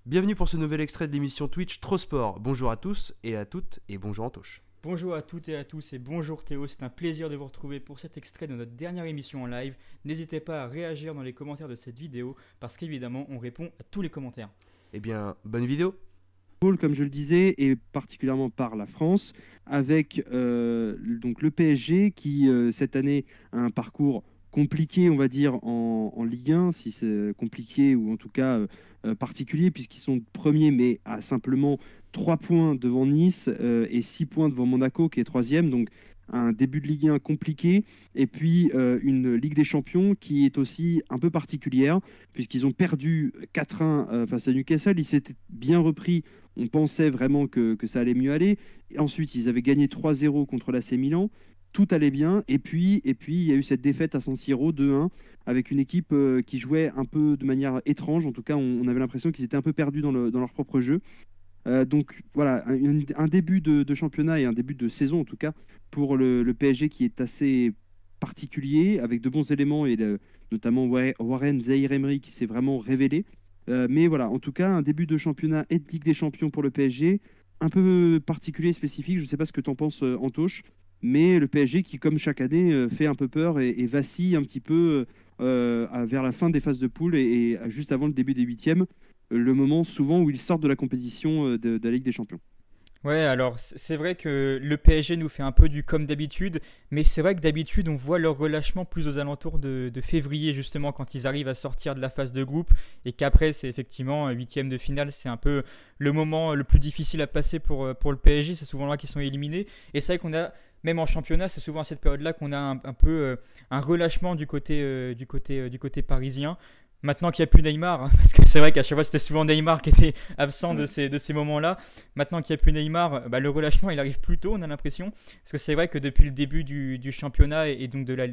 Bienvenue pour ce nouvel extrait de l'émission Twitch Trop Sport. Bonjour à tous et à toutes et bonjour Antoche. Bonjour à toutes et à tous et bonjour Théo, c'est un plaisir de vous retrouver pour cet extrait de notre dernière émission en live. N'hésitez pas à réagir dans les commentaires de cette vidéo parce qu'évidemment on répond à tous les commentaires. Eh bien, bonne vidéo. Comme je le disais, et particulièrement par la France, avec donc le PSG qui cette année a un parcours compliqué, on va dire, en Ligue 1, si c'est compliqué ou en tout cas particulier, puisqu'ils sont premiers, mais à simplement 3 points devant Nice et 6 points devant Monaco, qui est troisième. Donc un début de Ligue 1 compliqué, et puis une Ligue des Champions qui est aussi un peu particulière, puisqu'ils ont perdu 4-1 face à Newcastle. Ils s'étaient bien repris, on pensait vraiment que ça allait mieux aller. Et ensuite, ils avaient gagné 3-0 contre l'AC Milan, tout allait bien, et puis il y a eu cette défaite à San Siro 2-1, avec une équipe qui jouait un peu de manière étrange. En tout cas, on avait l'impression qu'ils étaient un peu perdus dans leur propre jeu. Donc voilà, un début de championnat et un début de saison en tout cas pour le PSG qui est assez particulier, avec de bons éléments et notamment Warren Zaïre-Emery qui s'est vraiment révélé. Mais voilà, en tout cas, un début de championnat et de Ligue des Champions pour le PSG, un peu particulier, spécifique. Je ne sais pas ce que tu en penses, Antoche, mais le PSG qui, comme chaque année, fait un peu peur et vacille un petit peu vers la fin des phases de poule et juste avant le début des huitièmes, le moment souvent où ils sortent de la compétition de la Ligue des Champions. Ouais, alors c'est vrai que le PSG nous fait un peu du comme d'habitude, mais c'est vrai que d'habitude on voit leur relâchement plus aux alentours de février justement quand ils arrivent à sortir de la phase de groupe et qu'après c'est effectivement huitième de finale, c'est un peu le moment le plus difficile à passer pour le PSG, c'est souvent là qu'ils sont éliminés et c'est vrai qu'on a même en championnat, c'est souvent à cette période-là qu'on a un peu un relâchement du côté parisien. Maintenant qu'il n'y a plus Neymar, hein, parce que c'est vrai qu'à chaque fois c'était souvent Neymar qui était absent de ces moments-là. Maintenant qu'il n'y a plus Neymar, le relâchement il arrive plus tôt, on a l'impression. Parce que c'est vrai que depuis le début du championnat et donc de la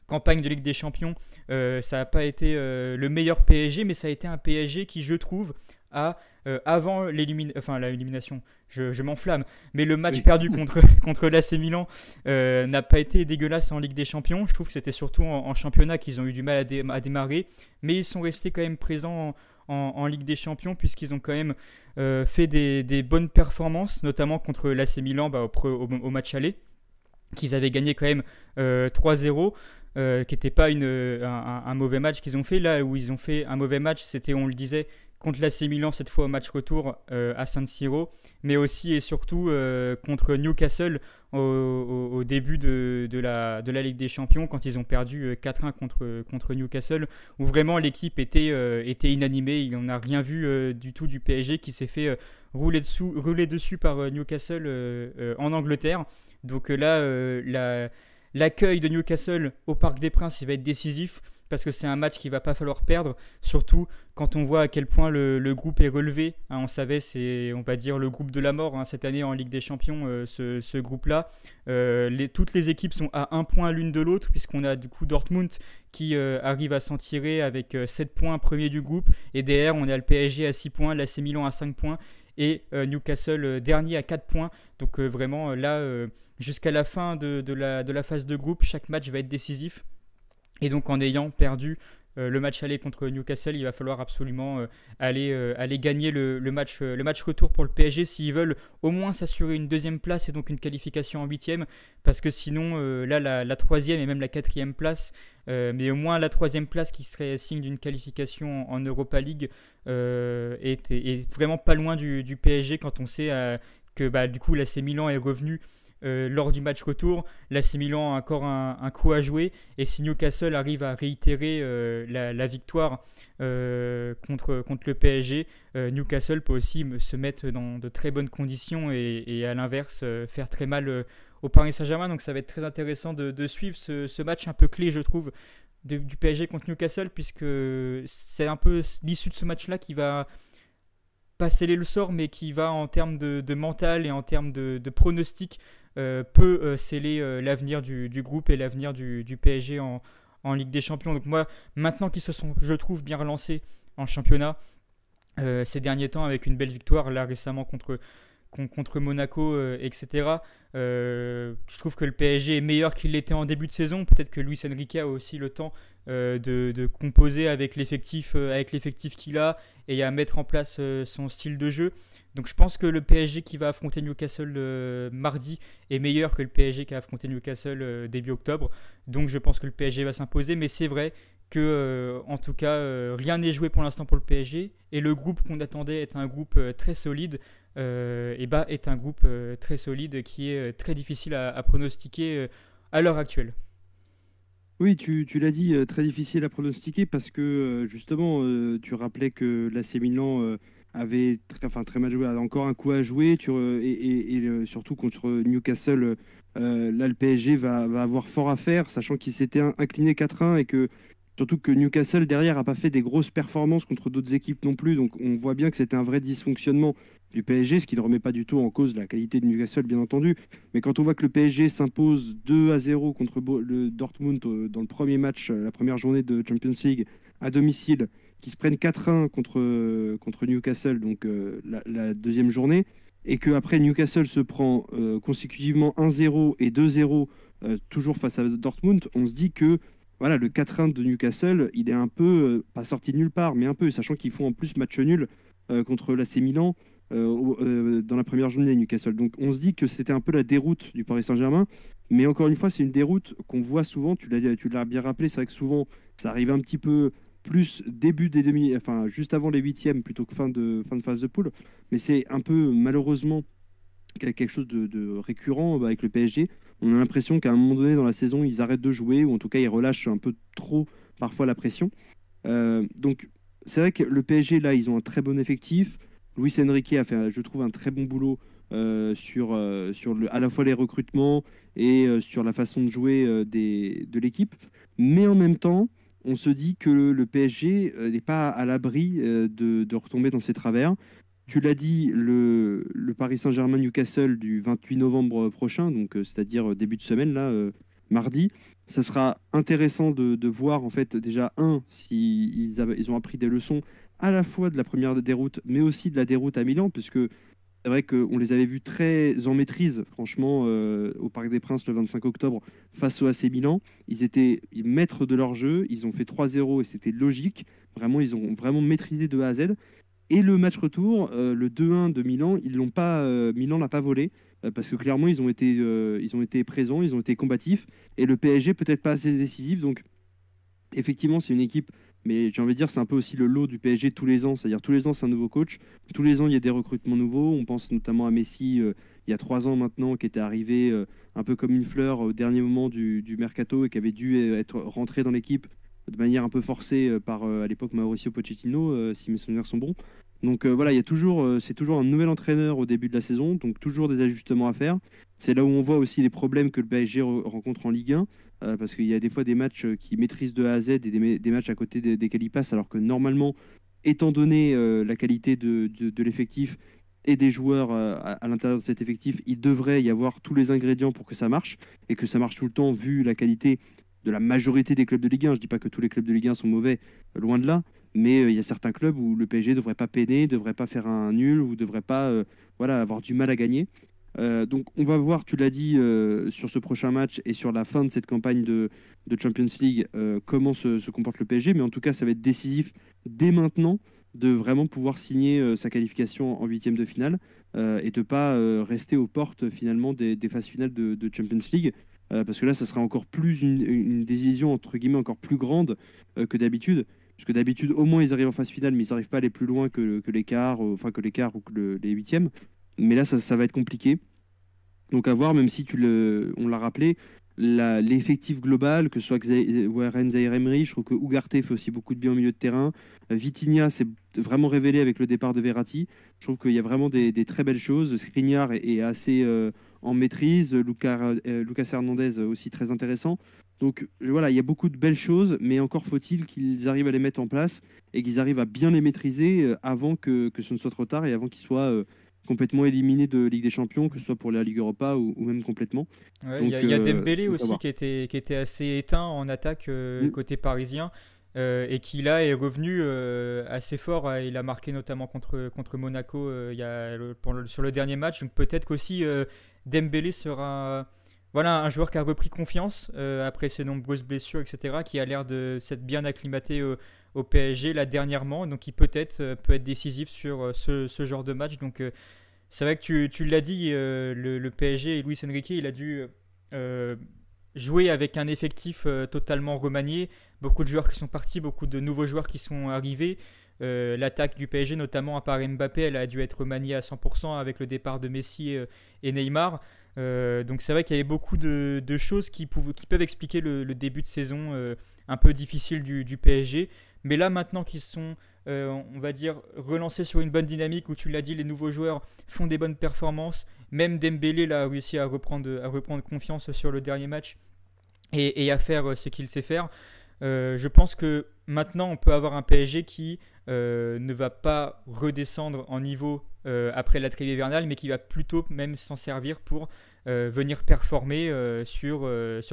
campagne de Ligue des Champions, ça n'a pas été le meilleur PSG, mais ça a été un PSG qui, je trouve, a avant l'élimination, je m'enflamme, mais le match perdu contre l'AC Milan n'a pas été dégueulasse en Ligue des Champions. Je trouve que c'était surtout en championnat qu'ils ont eu du mal à démarrer, mais ils sont restés quand même présents en Ligue des Champions puisqu'ils ont quand même fait des bonnes performances, notamment contre l'AC Milan au match aller, qu'ils avaient gagné quand même 3-0. Qui n'était pas un mauvais match qu'ils ont fait. Là où ils ont fait un mauvais match, c'était, on le disait, contre l'AC Milan, cette fois au match retour à San Siro, mais aussi et surtout contre Newcastle au début de la Ligue des Champions, quand ils ont perdu 4-1 contre Newcastle, où vraiment l'équipe était inanimée. Il n'en a rien vu du tout du PSG qui s'est fait rouler dessus par Newcastle en Angleterre. Donc l'accueil de Newcastle au Parc des Princes, il va être décisif parce que c'est un match qu'il ne va pas falloir perdre, surtout quand on voit à quel point le groupe est relevé. Hein, on savait, c'est, on va dire, le groupe de la mort cette année en Ligue des Champions, ce groupe-là. Toutes les équipes sont à un point l'une de l'autre, puisqu'on a du coup Dortmund qui arrive à s'en tirer avec 7 points premier du groupe, et derrière on a le PSG à 6 points, l'AC Milan à 5 points, et Newcastle dernier à 4 points. Donc vraiment là, jusqu'à la fin de la phase de groupe, chaque match va être décisif. Et donc en ayant perdu le match aller contre Newcastle, il va falloir absolument aller gagner le match retour pour le PSG s'ils veulent au moins s'assurer une deuxième place et donc une qualification en huitième, parce que sinon là la troisième et même la quatrième place, mais au moins la troisième place qui serait signe d'une qualification en Europa League est vraiment pas loin du PSG quand on sait que du coup l'AC Milan est revenu lors du match retour. L'AC Milan a encore un coup à jouer, et si Newcastle arrive à réitérer la victoire contre le PSG, Newcastle peut aussi se mettre dans de très bonnes conditions et à l'inverse faire très mal au Paris Saint-Germain. Donc ça va être très intéressant de suivre ce match un peu clé, je trouve, du PSG contre Newcastle, puisque c'est un peu l'issue de ce match-là qui va pas sceller le sort, mais qui va en termes de mental et en termes de pronostic peut sceller l'avenir du groupe et l'avenir du PSG en Ligue des Champions. Donc moi, maintenant qu'ils se sont, je trouve, bien relancés en championnat ces derniers temps avec une belle victoire là récemment contre Monaco, etc. Je trouve que le PSG est meilleur qu'il l'était en début de saison. Peut-être que Luis Enrique a aussi le temps de composer avec l'effectif qu'il a et à mettre en place son style de jeu. Donc je pense que le PSG qui va affronter Newcastle mardi est meilleur que le PSG qui a affronté Newcastle début octobre. Donc je pense que le PSG va s'imposer, mais c'est vrai que en tout cas rien n'est joué pour l'instant pour le PSG, et le groupe qu'on attendait est un groupe très solide, est un groupe très solide qui est très difficile à pronostiquer à l'heure actuelle. Oui, tu l'as dit, très difficile à pronostiquer parce que justement, tu rappelais que l'AC Milan avait très mal joué, a encore un coup à jouer, surtout contre Newcastle. Là, le PSG va avoir fort à faire, sachant qu'il s'était incliné 4-1 et que surtout que Newcastle derrière a pas fait des grosses performances contre d'autres équipes non plus. Donc on voit bien que c'était un vrai dysfonctionnement du PSG, ce qui ne remet pas du tout en cause la qualité de Newcastle, bien entendu. Mais quand on voit que le PSG s'impose 2-0 contre le Dortmund dans le premier match, la première journée de Champions League à domicile, qui se prennent 4-1 contre Newcastle, donc la deuxième journée, et qu'après Newcastle se prend consécutivement 1-0 et 2-0 toujours face à Dortmund, on se dit que voilà, le 4-1 de Newcastle, il est un peu, pas sorti de nulle part, mais un peu, sachant qu'ils font en plus match nul contre l'AC Milan dans la première journée de Newcastle. Donc on se dit que c'était un peu la déroute du Paris Saint-Germain, mais encore une fois, c'est une déroute qu'on voit souvent, tu l'as bien rappelé, c'est vrai que souvent, ça arrive un petit peu plus début des demi, enfin juste avant les huitièmes plutôt que fin de phase de poule, mais c'est un peu malheureusement quelque chose de récurrent avec le PSG. On a l'impression qu'à un moment donné dans la saison, ils arrêtent de jouer, ou en tout cas, ils relâchent un peu trop parfois la pression. Donc, c'est vrai que le PSG, là, ils ont un très bon effectif. Luis Enrique a fait, je trouve, un très bon boulot à la fois les recrutements et sur la façon de jouer de l'équipe. Mais en même temps, on se dit que le PSG n'est pas à l'abri de retomber dans ses travers. Tu l'as dit, le Paris Saint-Germain-Newcastle du 28 novembre prochain, donc c'est-à-dire début de semaine, là, mardi, ça sera intéressant de voir, en fait, déjà, si ils ont appris des leçons à la fois de la première déroute, mais aussi de la déroute à Milan, puisque c'est vrai qu'on les avait vus très en maîtrise, franchement, au Parc des Princes le 25 octobre, face au AC Milan. Ils étaient maîtres de leur jeu, ils ont fait 3-0 et c'était logique. Vraiment, ils ont vraiment maîtrisé de A à Z. Et le match retour, le 2-1 de Milan, Milan l'a pas volé parce que clairement ils ont été présents, ils ont été combatifs, et le PSG peut-être pas assez décisif. Donc effectivement c'est une équipe, mais j'ai envie de dire c'est un peu aussi le lot du PSG tous les ans, c'est-à-dire tous les ans c'est un nouveau coach, tous les ans il y a des recrutements nouveaux. On pense notamment à Messi il y a 3 ans maintenant, qui était arrivé un peu comme une fleur au dernier moment du mercato et qui avait dû être rentré dans l'équipe de manière un peu forcée par à l'époque Mauricio Pochettino, si mes souvenirs sont bons. Donc voilà, c'est toujours un nouvel entraîneur au début de la saison, donc toujours des ajustements à faire. C'est là où on voit aussi les problèmes que le PSG rencontre en Ligue 1, parce qu'il y a des fois des matchs qui maîtrisent de A à Z et des matchs à côté desquels ils passent, alors que normalement, étant donné la qualité de l'effectif et des joueurs à l'intérieur de cet effectif, il devrait y avoir tous les ingrédients pour que ça marche, et que ça marche tout le temps vu la qualité de la majorité des clubs de Ligue 1. Je ne dis pas que tous les clubs de Ligue 1 sont mauvais, loin de là, mais il y a certains clubs où le PSG ne devrait pas peiner, ne devrait pas faire un nul, ou ne devrait pas avoir du mal à gagner. Donc on va voir, tu l'as dit, sur ce prochain match et sur la fin de cette campagne de Champions League, comment se comporte le PSG, mais en tout cas ça va être décisif dès maintenant de vraiment pouvoir signer sa qualification en huitième de finale, et de ne pas rester aux portes finalement des phases finales de Champions League. Parce que là, ça sera encore plus une décision entre guillemets encore plus grande que d'habitude. Parce que d'habitude, au moins, ils arrivent en phase finale, mais ils n'arrivent pas à aller plus loin que l'écart, ou que les huitièmes. Mais là, ça va être compliqué. Donc à voir, même si on l'a rappelé, l'effectif global, que ce soit Warren Zaïre-Emery, je trouve que Ugarte fait aussi beaucoup de bien au milieu de terrain. Vitinha s'est vraiment révélé avec le départ de Verratti. Je trouve qu'il y a vraiment des très belles choses. Skriniar est assez en maîtrise. Lucas Hernandez aussi très intéressant. Donc voilà, il y a beaucoup de belles choses, mais encore faut-il qu'ils arrivent à les mettre en place et qu'ils arrivent à bien les maîtriser avant que ce ne soit trop tard, et avant qu'ils soient complètement éliminés de Ligue des Champions, que ce soit pour la Ligue Europa ou même complètement. Ouais, Donc, y a Dembélé on va aussi voir. qui était assez éteint en attaque côté parisien. et qui là est revenu assez fort. Il a marqué notamment contre Monaco sur le dernier match. Donc peut-être qu'aussi Dembélé sera voilà, un joueur qui a repris confiance après ses nombreuses blessures, etc., qui a l'air de s'être bien acclimaté au PSG là dernièrement. Donc il peut-être peut être décisif sur ce genre de match. Donc c'est vrai que tu l'as dit, le PSG et Luis Enrique, il a dû jouer avec un effectif totalement remanié. Beaucoup de joueurs qui sont partis, beaucoup de nouveaux joueurs qui sont arrivés. L'attaque du PSG, notamment à part Mbappé, elle a dû être remaniée à 100% avec le départ de Messi et Neymar. Donc c'est vrai qu'il y avait beaucoup de choses qui peuvent expliquer le début de saison un peu difficile du PSG. Mais là, maintenant qu'ils sont, on va dire, relancés sur une bonne dynamique, où tu l'as dit, les nouveaux joueurs font des bonnes performances. Même Dembélé là, a réussi à reprendre confiance sur le dernier match et à faire ce qu'il sait faire. Je pense que maintenant, on peut avoir un PSG qui ne va pas redescendre en niveau après la trêve hivernale, mais qui va plutôt même s'en servir pour venir performer sur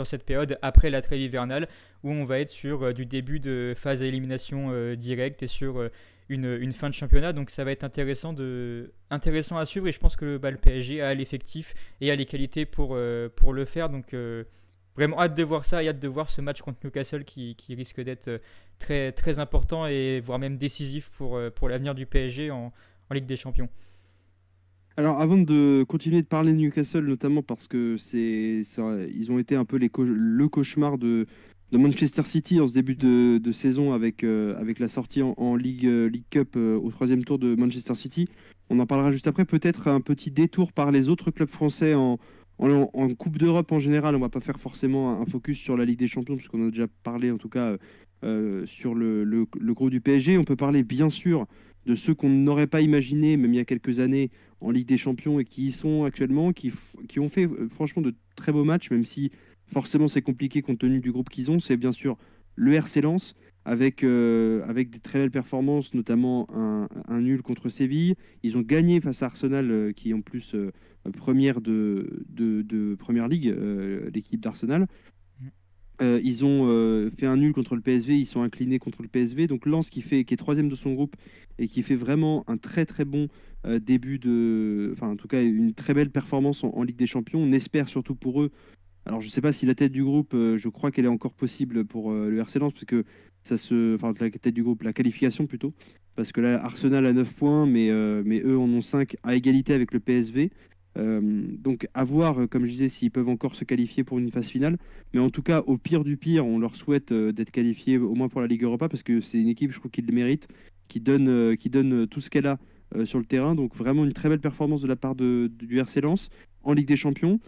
cette période après la trêve hivernale, où on va être sur du début de phase à élimination directe et sur une fin de championnat. Donc ça va être intéressant à suivre, et je pense que le PSG a l'effectif et a les qualités pour le faire. Donc vraiment hâte de voir ça, et hâte de voir ce match contre Newcastle qui risque d'être très, très important, et voire même décisif pour l'avenir du PSG en Ligue des Champions. Alors, avant de continuer de parler de Newcastle, notamment parce que ils ont été un peu le cauchemar de Manchester City en ce début de saison avec la sortie en League Cup au troisième tour de Manchester City. On en parlera juste après. Peut-être un petit détour par les autres clubs français en Coupe d'Europe en général. On ne va pas faire forcément un focus sur la Ligue des Champions, puisqu'on a déjà parlé en tout cas sur le gros du PSG. On peut parler bien sûr de ceux qu'on n'aurait pas imaginé, même il y a quelques années, en Ligue des Champions, et qui y sont actuellement, qui ont fait franchement de très beaux matchs, même si forcément c'est compliqué compte tenu du groupe qu'ils ont. C'est bien sûr le RC Lens, avec des très belles performances, notamment un nul contre Séville. Ils ont gagné face à Arsenal, qui est en plus première de Première Ligue, l'équipe d'Arsenal. Ils ont fait un nul contre le PSV, ils sont inclinés contre le PSV. Donc Lens qui est troisième de son groupe et qui fait vraiment un très très bon début enfin en tout cas une très belle performance en Ligue des Champions. On espère surtout pour eux. Alors je ne sais pas si la tête du groupe, je crois qu'elle est encore possible pour le RC Lens, parce que enfin la tête du groupe, la qualification plutôt, parce que là Arsenal a 9 points, mais eux en ont 5 à égalité avec le PSV. Donc à voir, comme je disais, s'ils peuvent encore se qualifier pour une phase finale. Mais en tout cas, au pire du pire, on leur souhaite d'être qualifiés au moins pour la Ligue Europa, parce que c'est une équipe, je trouve, qui le mérite, qui donne tout ce qu'elle a sur le terrain. Donc vraiment une très belle performance de la part du RC Lens en Ligue des Champions.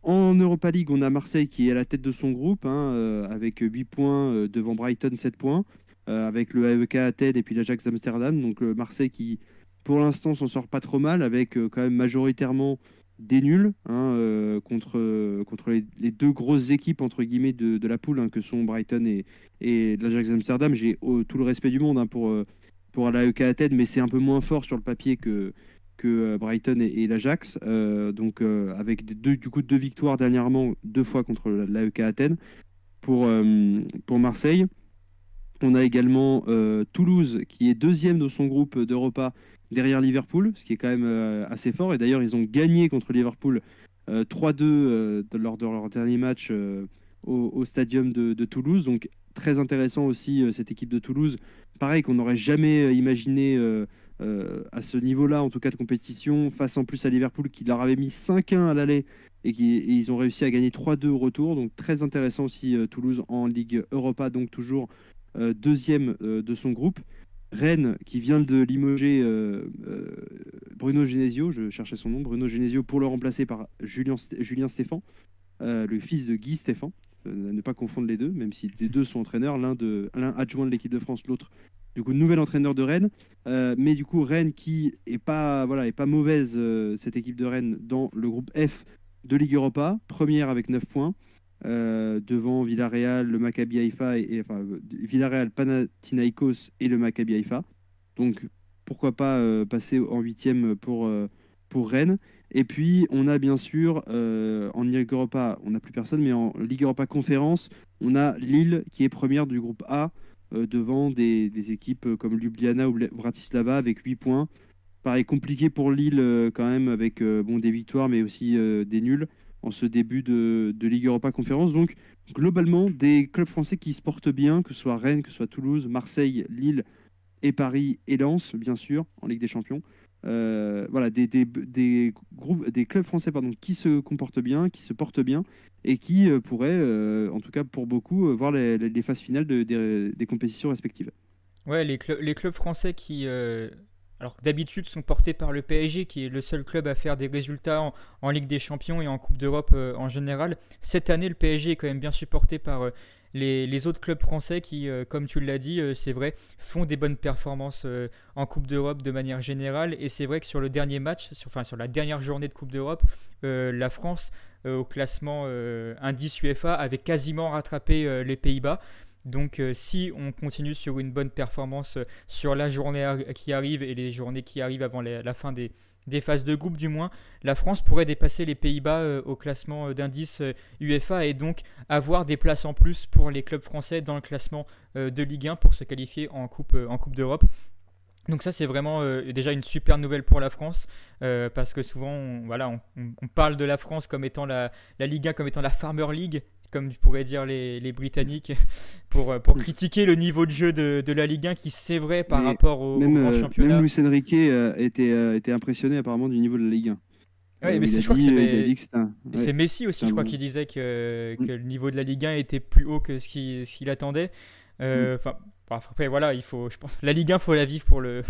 En Europa League, on a Marseille qui est à la tête de son groupe, avec 8 points devant Brighton, 7 points, avec le AEK Athènes et puis l'Ajax d'Amsterdam. Donc Marseille qui, pour l'instant, s'en sort pas trop mal, avec quand même majoritairement des nuls contre les deux grosses équipes entre guillemets de la poule, que sont Brighton et l'Ajax d'Amsterdam. J'ai tout le respect du monde pour l'AEK Athènes, mais c'est un peu moins fort sur le papier que Brighton et l'Ajax. Donc avec deux victoires dernièrement, 2 fois contre l'AEK Athènes pour Marseille. On a également Toulouse qui est deuxième de son groupe d'Europa derrière Liverpool, ce qui est quand même assez fort. Et d'ailleurs, ils ont gagné contre Liverpool 3-2 lors de leur dernier match au stadium de Toulouse. Donc très intéressant aussi cette équipe de Toulouse. Pareil, qu'on n'aurait jamais imaginé à ce niveau-là, en tout cas de compétition, face en plus à Liverpool qui leur avait mis 5-1 à l'aller et ils ont réussi à gagner 3-2 au retour. Donc très intéressant aussi Toulouse en Ligue Europa, donc toujours deuxième de son groupe. Rennes qui vient de limoger Bruno Genesio, je cherchais son nom, Bruno Genesio, pour le remplacer par Julien Stéphan, le fils de Guy Stéphan, ne pas confondre les deux, même si les deux sont entraîneurs, l'un adjoint de l'équipe de France, l'autre du coup nouvel entraîneur de Rennes. Mais du coup Rennes qui est pas mauvaise, cette équipe de Rennes dans le groupe F de Ligue Europa, première avec 9 points. Devant Villarreal, le Maccabi Haïfa, Villarreal, Panathinaikos et le Maccabi Haïfa. Donc pourquoi pas passer en 8e pour Rennes. Et puis on a bien sûr en Ligue Europa, on n'a plus personne, mais en Ligue Europa Conférence, on a Lille qui est première du groupe A, devant des équipes comme Ljubljana ou Bratislava avec 8 points. Pareil, compliqué pour Lille quand même avec des victoires mais aussi des nuls en ce début de Ligue Europa Conférence. Donc globalement, des clubs français qui se portent bien, que ce soit Rennes, que ce soit Toulouse, Marseille, Lille et Paris et Lens, bien sûr, en Ligue des Champions. Voilà, des clubs français qui se comportent bien, qui se portent bien et qui pourraient, en tout cas pour beaucoup, voir les phases finales des compétitions respectives. Ouais, les clubs français qui, alors que d'habitude sont portés par le PSG, qui est le seul club à faire des résultats en Ligue des Champions et en Coupe d'Europe en général. Cette année, le PSG est quand même bien supporté par les autres clubs français qui, comme tu l'as dit, c'est vrai, font des bonnes performances en Coupe d'Europe de manière générale. Et c'est vrai que sur le dernier match, sur la dernière journée de Coupe d'Europe, la France, au classement indice UEFA, avait quasiment rattrapé les Pays-Bas. Donc si on continue sur une bonne performance sur la journée qui arrive et les journées qui arrivent avant la fin des phases de groupe du moins, la France pourrait dépasser les Pays-Bas au classement d'indice UEFA et donc avoir des places en plus pour les clubs français dans le classement de Ligue 1 pour se qualifier en Coupe d'Europe. Donc ça c'est vraiment déjà une super nouvelle pour la France parce que souvent on parle de la France comme étant la Ligue 1 comme étant la Farmer League, comme pourraient dire les Britanniques, pour critiquer le niveau de jeu de la Ligue 1 qui, c'est vrai, par rapport au grand championnat. Même Luis Enrique était impressionné apparemment du niveau de la Ligue 1. Ouais, mais je crois que c'est Messi aussi, je crois, qui disait que le niveau de la Ligue 1 était plus haut que ce qu'il attendait. Après, voilà, je pense, la Ligue 1, faut la vivre pour le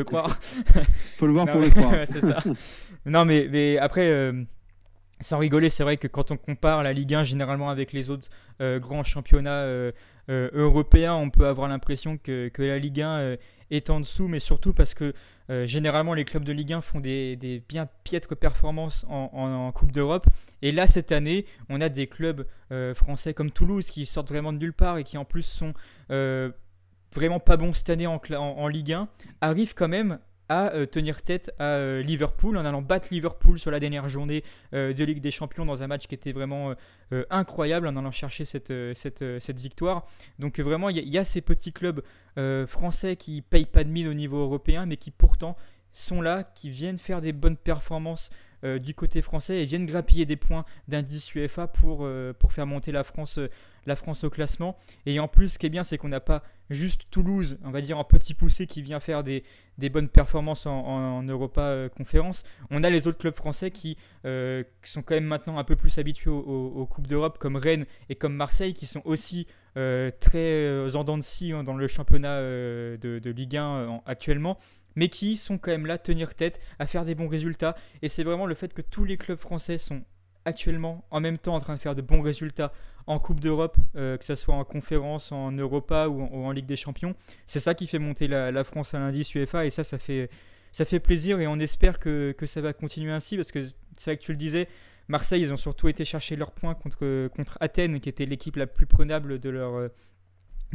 croire. Faut le voir pour le croire. C'est ça. Non, mais après... sans rigoler, c'est vrai que quand on compare la Ligue 1 généralement avec les autres grands championnats européens, on peut avoir l'impression que la Ligue 1 est en dessous, mais surtout parce que généralement les clubs de Ligue 1 font des bien piètres performances en Coupe d'Europe. Et là, cette année, on a des clubs français comme Toulouse qui sortent vraiment de nulle part et qui en plus sont vraiment pas bons cette année en Ligue 1, arrivent quand même à tenir tête à Liverpool en allant battre Liverpool sur la dernière journée de Ligue des Champions dans un match qui était vraiment incroyable en allant chercher cette victoire. Donc vraiment il y a ces petits clubs français qui payent pas de mine au niveau européen mais qui pourtant sont là, qui viennent faire des bonnes performances du côté français et viennent grappiller des points d'indice UEFA pour faire monter la France au classement. Et en plus, ce qui est bien, c'est qu'on n'a pas juste Toulouse, on va dire en petit poussé, qui vient faire des bonnes performances en Europa Conférence. On a les autres clubs français qui sont quand même maintenant un peu plus habitués aux Coupes d'Europe, comme Rennes et comme Marseille, qui sont aussi très en dents de scie dans le championnat de Ligue 1 actuellement, mais qui sont quand même là, tenir tête, à faire des bons résultats. Et c'est vraiment le fait que tous les clubs français sont actuellement en même temps en train de faire de bons résultats en Coupe d'Europe, que ce soit en conférence, en Europa ou en Ligue des Champions. C'est ça qui fait monter la France à l'indice UEFA et ça fait plaisir et on espère que ça va continuer ainsi parce que c'est vrai que tu le disais, Marseille, ils ont surtout été chercher leurs points contre Athènes qui était l'équipe la plus prenable de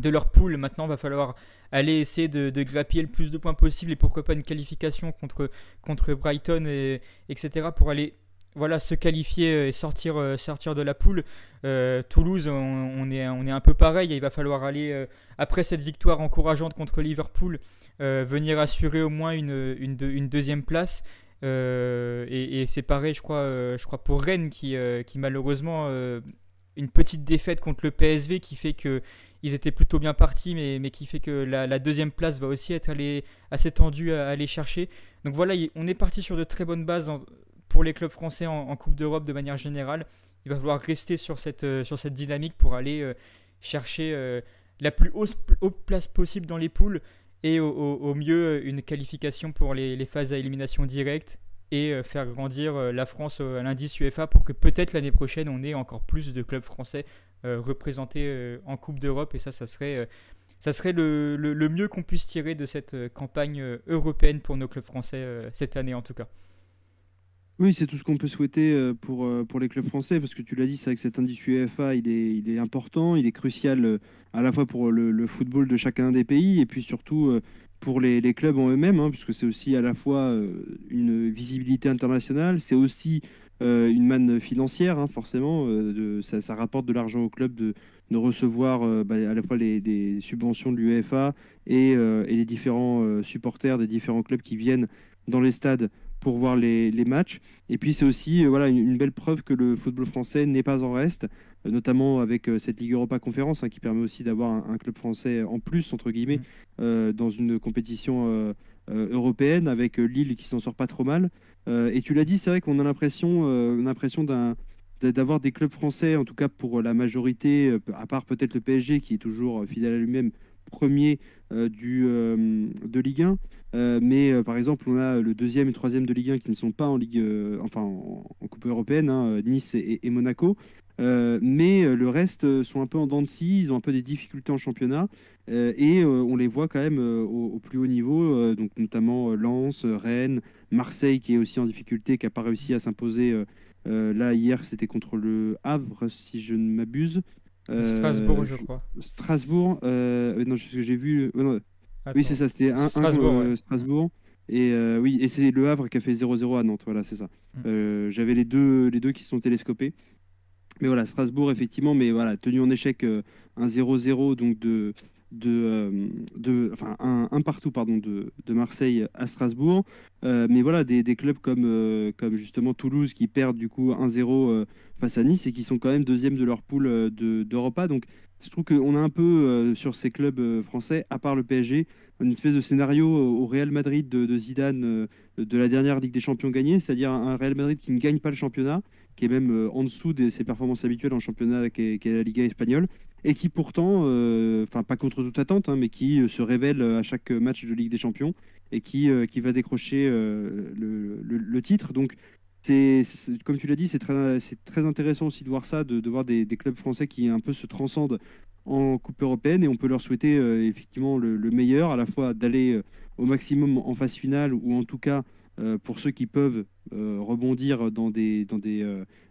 leur poule. Maintenant, il va falloir aller essayer de grappiller le plus de points possible et pourquoi pas une qualification contre Brighton, etc. pour aller se qualifier et sortir de la poule. Toulouse, on est un peu pareil. Il va falloir aller, après cette victoire encourageante contre Liverpool, venir assurer au moins une deuxième place. Et c'est pareil, je crois pour Rennes qui malheureusement une petite défaite contre le PSV qui fait que ils étaient plutôt bien partis, mais qui fait que la deuxième place va aussi être assez tendue à aller chercher. Donc voilà, on est parti sur de très bonnes bases pour les clubs français en Coupe d'Europe de manière générale. Il va falloir rester sur cette dynamique pour aller chercher la plus haute place possible dans les poules et au mieux une qualification pour les phases à élimination directe et faire grandir la France à l'indice UEFA pour que peut-être l'année prochaine on ait encore plus de clubs français représentés en Coupe d'Europe et ça serait le mieux qu'on puisse tirer de cette campagne européenne pour nos clubs français cette année en tout cas. Oui, c'est tout ce qu'on peut souhaiter pour les clubs français, parce que tu l'as dit, c'est vrai que cet indice UEFA, il est important, il est crucial à la fois pour le football de chacun des pays, et puis surtout pour les clubs en eux-mêmes, hein, puisque c'est aussi à la fois une visibilité internationale, c'est aussi une manne financière, hein, forcément. Ça rapporte de l'argent au club de recevoir à la fois les subventions de l'UEFA et les différents supporters des différents clubs qui viennent dans les stades pour voir les matchs. Et puis c'est aussi voilà, une belle preuve que le football français n'est pas en reste, notamment avec cette Ligue Europa Conférence, hein, qui permet aussi d'avoir un club français en plus, entre guillemets, dans une compétition européenne, avec Lille qui s'en sort pas trop mal. Et tu l'as dit, c'est vrai qu'on a l'impression d'avoir des clubs français, en tout cas pour la majorité, à part peut-être le PSG qui est toujours fidèle à lui-même, premier de Ligue 1. Mais par exemple, on a le deuxième et troisième de Ligue 1 qui ne sont pas en Ligue, en Coupe européenne, hein, Nice et Monaco. Mais le reste sont un peu en dents de scie, ils ont un peu des difficultés en championnat et on les voit quand même au plus haut niveau, donc notamment Lens, Rennes, Marseille qui est aussi en difficulté, qui n'a pas réussi à s'imposer. Là, hier, c'était contre le Havre, si je ne m'abuse. Strasbourg, je crois. Strasbourg, non, ce que j'ai vu. Non, Attends. oui, c'est ça, c'était Strasbourg, ouais. Strasbourg. Et oui, et c'est le Havre qui a fait 0-0 à Nantes, voilà, c'est ça. J'avais les deux qui se sont télescopés. Mais voilà, Strasbourg, effectivement, mais voilà, tenu en échec 1-0-0, donc enfin, un partout pardon, de Marseille à Strasbourg. Mais voilà, des clubs comme justement Toulouse qui perdent du coup 1-0 face à Nice et qui sont quand même deuxième de leur poule d'Europa. Donc je trouve qu'on a un peu sur ces clubs français, à part le PSG, une espèce de scénario au Real Madrid de Zidane de la dernière Ligue des Champions gagnée, c'est-à-dire un Real Madrid qui ne gagne pas le championnat, qui est même en dessous de ses performances habituelles en championnat qui est la Liga espagnole, et qui pourtant, enfin pas contre toute attente, hein, mais qui se révèle à chaque match de Ligue des Champions et qui va décrocher le titre. Donc comme tu l'as dit, c'est très intéressant aussi de voir ça, de voir des clubs français qui un peu se transcendent en Coupe européenne, et on peut leur souhaiter effectivement le meilleur, à la fois d'aller au maximum en phase finale, ou en tout cas pour ceux qui peuvent rebondir dans des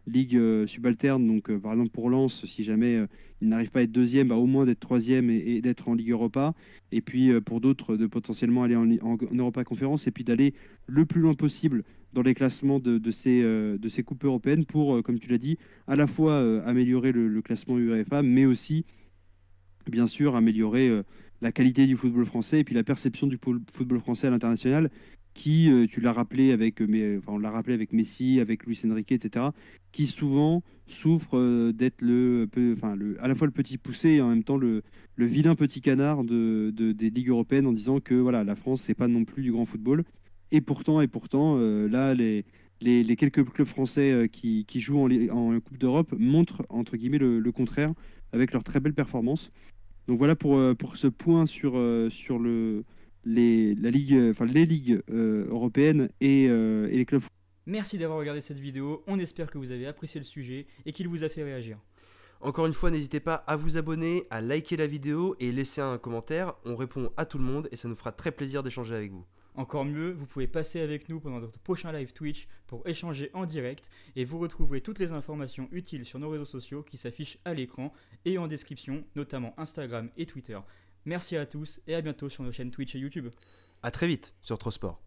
ligues subalternes. Donc par exemple pour Lens, si jamais ils n'arrivent pas à être deuxième, bah, au moins d'être troisième et d'être en Ligue Europa. Et puis pour d'autres, de potentiellement aller en Europa Conférence, et puis d'aller le plus loin possible dans les classements de ces coupes européennes pour, comme tu l'as dit, à la fois améliorer le classement UEFA, mais aussi, bien sûr, améliorer la qualité du football français et puis la perception du football français à l'international, qui, tu l'as rappelé on l'a rappelé avec Messi, avec Luis Enrique, etc., qui souvent souffre d'être à la fois le petit poussé et en même temps le vilain petit canard des ligues européennes, en disant que voilà, la France, c'est pas non plus du grand football. Et pourtant, là, les quelques clubs français qui jouent en Coupe d'Europe montrent, entre guillemets, le contraire, avec leurs très belles performances. Donc voilà pour ce point sur la ligue, les ligues européennes et les clubs. Merci d'avoir regardé cette vidéo, on espère que vous avez apprécié le sujet et qu'il vous a fait réagir. Encore une fois, n'hésitez pas à vous abonner, à liker la vidéo et laisser un commentaire. On répond à tout le monde et ça nous fera très plaisir d'échanger avec vous. Encore mieux, vous pouvez passer avec nous pendant notre prochain live Twitch pour échanger en direct, et vous retrouverez toutes les informations utiles sur nos réseaux sociaux qui s'affichent à l'écran et en description, notamment Instagram et Twitter. Merci à tous et à bientôt sur nos chaînes Twitch et YouTube. A très vite sur Trosport.